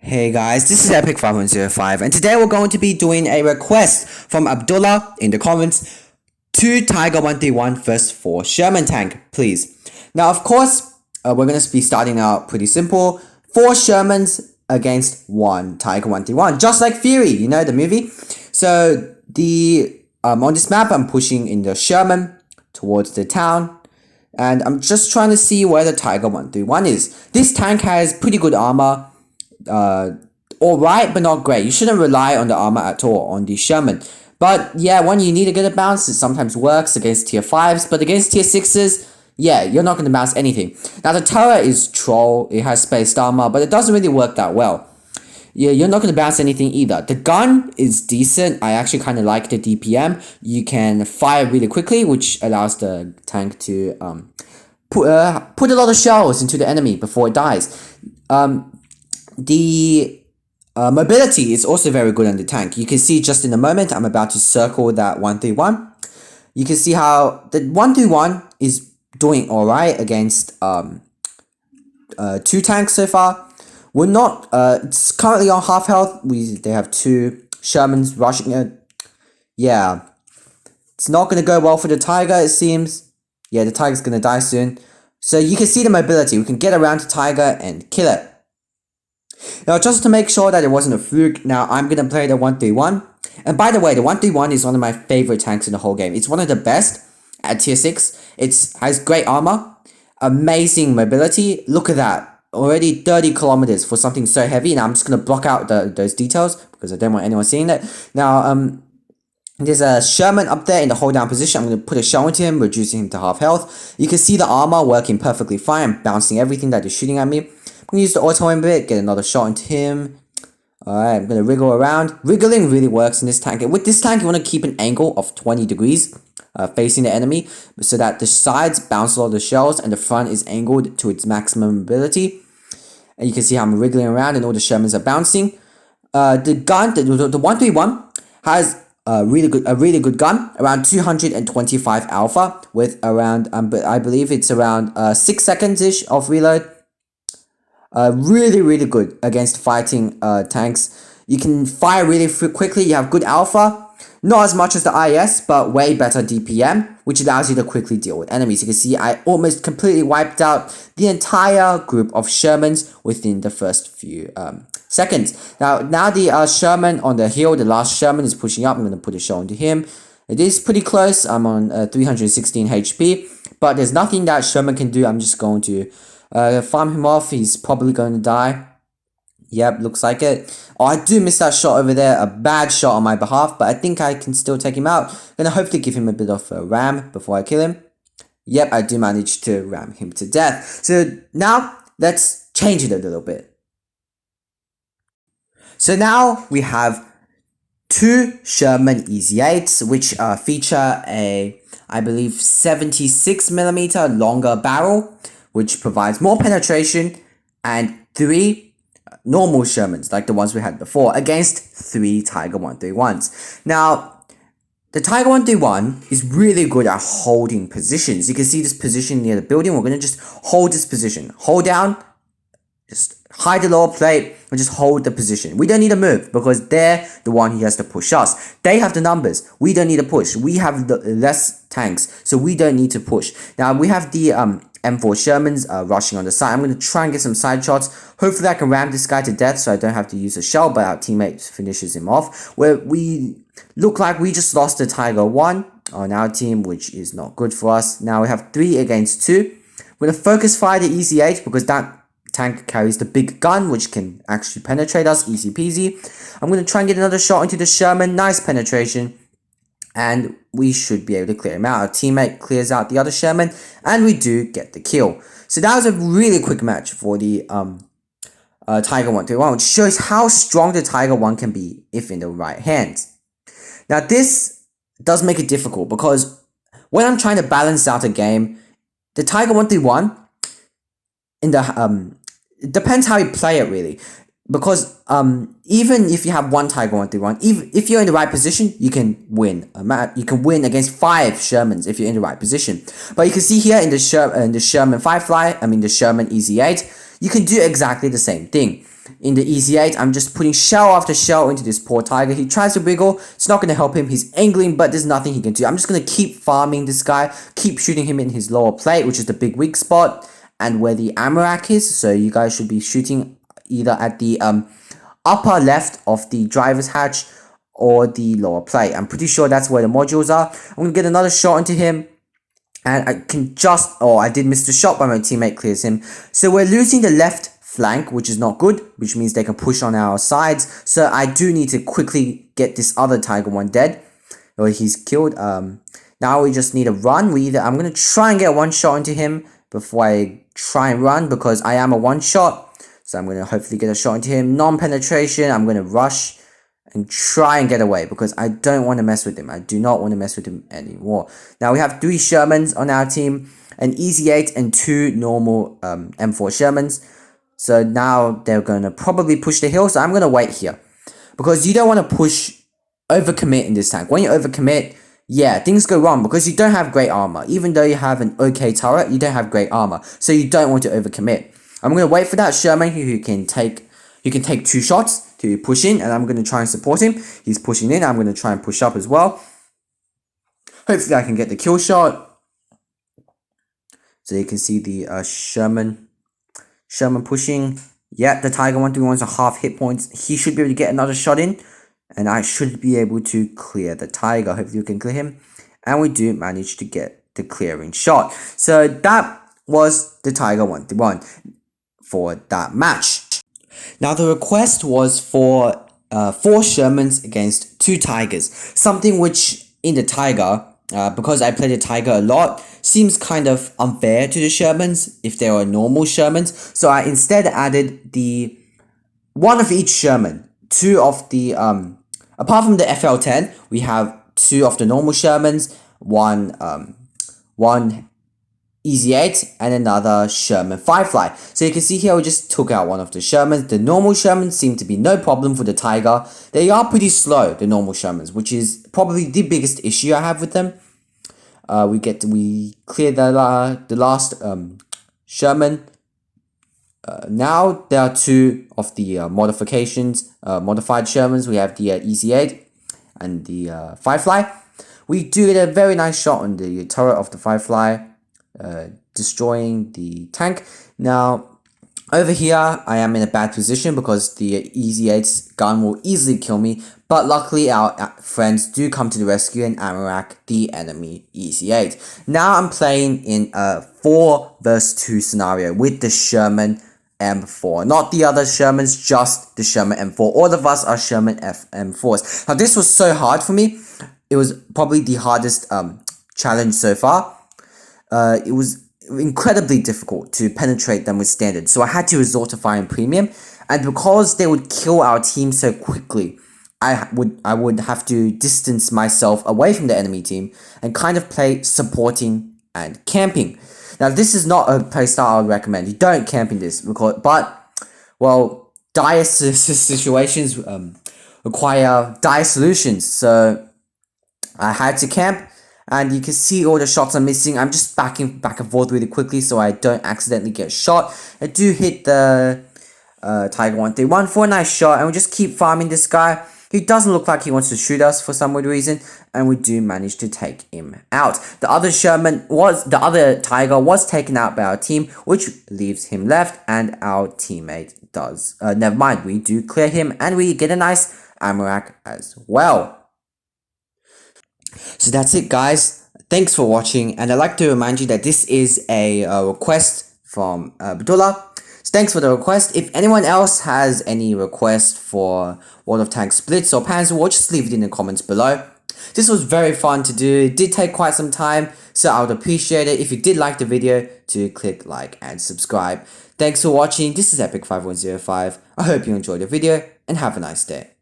Hey guys, this is Epic5105 and today we're going to be doing a request from Abdullah in the comments to Tiger 131 first for Sherman tank, please. Now of course, we're going to be starting out pretty simple. 4 Shermans against 1 Tiger 131, just like Fury, you know the movie? So on this map I'm pushing in the Sherman towards the town. And I'm just trying to see where the Tiger 131 is. This tank has pretty good armor. Alright, but not great. You shouldn't rely on the armor at all on the Sherman. But yeah, when you need to get a bounce, it sometimes works against tier 5s. But against tier 6s, yeah, you're not going to bounce anything. Now the turret is troll. It has spaced armor, but it doesn't really work that well. Yeah, you're not going to bounce anything either. The gun is decent. I actually kind of like the DPM. You can fire really quickly, which allows the tank to put a lot of shells into the enemy before it dies. The mobility is also very good on the tank. You can see just in a moment, I'm about to circle that 131. You can see how the 131 is doing alright against 2 tanks so far. We're not, it's currently on half health. They have 2 Shermans rushing it. Yeah, it's not going to go well for the Tiger, it seems. Yeah, the Tiger's going to die soon. So you can see the mobility. We can get around the Tiger and kill it. Now, just to make sure that it wasn't a fluke, now I'm going to play the 131. And by the way, the 131 is one of my favorite tanks in the whole game. It's one of the best at tier 6. It has great armor, amazing mobility. Look at that. Already 30 kilometers for something so heavy. Now I'm just going to block out those details because I don't want anyone seeing it. Now, there's a Sherman up there in the hold down position. I'm going to put a shell into him, reducing him to half health. You can see the armor working perfectly fine. I'm bouncing everything that is shooting at me. I'm going to use the auto aim bit, get another shot into him. Alright, I'm going to wriggle around. Wriggling really works in this tank. With this tank, you want to keep an angle of 20 degrees facing the enemy so that the sides bounce a lot of the shells and the front is angled to its maximum mobility. And you can see how I'm wriggling around and all the Shermans are bouncing. The gun, the 131 has a really good gun, around 225 alpha with around, I believe it's around 6 seconds-ish of reload. Really good against fighting tanks. You can fire really quickly. You have good alpha. Not as much as the IS, but way better DPM, which allows you to quickly deal with enemies. You can see I almost completely wiped out the entire group of Shermans within the first few seconds. Now the Sherman on the hill, the last Sherman is pushing up. I'm going to put a shell into him. It is pretty close. I'm on 316 HP, but there's nothing that Sherman can do. I'm just going to farm him off. He's probably going to die. Yep, looks like it. Oh, I do miss that shot over there. A bad shot on my behalf, but I think I can still take him out. Gonna hopefully give him a bit of a ram before I kill him. Yep, I do manage to ram him to death. So now, let's change it a little bit. So now we have 2 Sherman Easy 8s, which feature a, I believe, 76mm longer barrel, which provides more penetration, and 3 normal Shermans, like the ones we had before, against 3 Tiger 131s. Now, the Tiger 131 is really good at holding positions. You can see this position near the building. We're going to just hold this position. Hold down, just hide the lower plate, and just hold the position. We don't need to move because they're the one who has to push us. They have the numbers. We don't need to push. We have the less tanks, so we don't need to push. Now, we have the M4 Shermans rushing on the side. I'm going to try and get some side shots. Hopefully I can ram this guy to death so I don't have to use a shell, but our teammate finishes him off. Where we look like we just lost the Tiger 1 on our team, which is not good for us. Now we have 3 against 2. We're going to focus fire the Easy 8 because that tank carries the big gun, which can actually penetrate us, easy peasy. I'm going to try and get another shot into the Sherman. Nice penetration. And we should be able to clear him out. Our teammate clears out the other Sherman, and we do get the kill. So that was a really quick match for the Tiger 131, which shows how strong the Tiger 1 can be if in the right hands. Now this does make it difficult because when I'm trying to balance out a game, the Tiger 131 in the it depends how you play it really. Because even if you have 1 Tiger 131, if you're in the right position, you can win a match. You can win against 5 Shermans if you're in the right position. But you can see here in the Sherman Firefly, the Sherman Easy 8, you can do exactly the same thing. In the Easy 8, I'm just putting shell after shell into this poor tiger. He tries to wiggle. It's not going to help him. He's angling, but there's nothing he can do. I'm just going to keep farming this guy, keep shooting him in his lower plate, which is the big weak spot, and where the ammo rack is. So you guys should be shooting either at the upper left of the driver's hatch or the lower plate. I'm pretty sure that's where the modules are. I'm going to get another shot into him. And I can just... Oh, I did miss the shot, but my teammate clears him. So we're losing the left flank, which is not good, which means they can push on our sides. So I do need to quickly get this other Tiger 1 dead. Or he's killed. Now we just need a run. I'm going to try and get one shot into him before I try and run, because I am a one shot. So I'm going to hopefully get a shot into him. Non-penetration. I'm going to rush and try and get away, because I don't want to mess with him. I do not want to mess with him anymore. Now we have 3 Shermans on our team, an Easy 8 and 2 normal M4 Shermans. So now they're going to probably push the hill. So I'm going to wait here, because you don't want to overcommit in this tank. When you overcommit, yeah, things go wrong, because you don't have great armor. Even though you have an okay turret, you don't have great armor. So you don't want to overcommit. I'm going to wait for that Sherman who can take 2 shots to push in, and I'm going to try and support him. He's pushing in. I'm going to try and push up as well. Hopefully I can get the kill shot. So you can see the Sherman pushing. Yeah, the Tiger 131's a half hit points. He should be able to get another shot in, and I should be able to clear the Tiger. Hopefully we can clear him. And we do manage to get the clearing shot. So that was the Tiger 131 for that match. Now the request was for 4 Shermans against 2 Tigers. Something which in the Tiger, because I play the Tiger a lot, seems kind of unfair to the Shermans if they were normal Shermans. So I instead added the 1 of each Sherman. 2 of the, apart from the FL10, we have 2 of the normal Shermans, one Easy 8 and another Sherman Firefly. So you can see here we just took out one of the Shermans. The normal Shermans seem to be no problem for the Tiger. They are pretty slow, the normal Shermans, which is probably the biggest issue I have with them. We clear the last Sherman. Now there are 2 of the modifications, modified Shermans. We have the Easy 8 and the Firefly. We do get a very nice shot on the turret of the Firefly, destroying the tank. Now over here I am in a bad position because the Easy 8's gun will easily kill me, but luckily our friends do come to the rescue and ammo rack the enemy Easy 8. Now I'm playing in a 4 vs 2 scenario with the Sherman M4, not the other Shermans, just the Sherman M4. All of us are Sherman M4s. Now this was so hard for me. It was probably the hardest challenge so far. It was incredibly difficult to penetrate them with standard, so I had to resort to firing premium, and because they would kill our team so quickly, I would have to distance myself away from the enemy team and kind of play supporting and camping. Now this is not a playstyle I would recommend. You don't camp in this, but well, dire situations require dire solutions, so I had to camp. And you can see all the shots I'm missing. I'm just backing back and forth really quickly so I don't accidentally get shot. I do hit the Tiger 131 for a nice shot, and we just keep farming this guy. He doesn't look like he wants to shoot us for some weird reason, and we do manage to take him out. The other Tiger was taken out by our team, which leaves him left, and our teammate does. Never mind, we do clear him, and we get a nice ammo rack as well. So that's it, guys. Thanks for watching, and I'd like to remind you that this is a request from Abdullah. So thanks for the request. If anyone else has any request for World of Tanks splits or Panzer War, just leave it in the comments below. This was very fun to do. It did take quite some time, so I would appreciate it if you did like the video to click like and subscribe. Thanks for watching. This is Epic5105. I hope you enjoyed the video and have a nice day.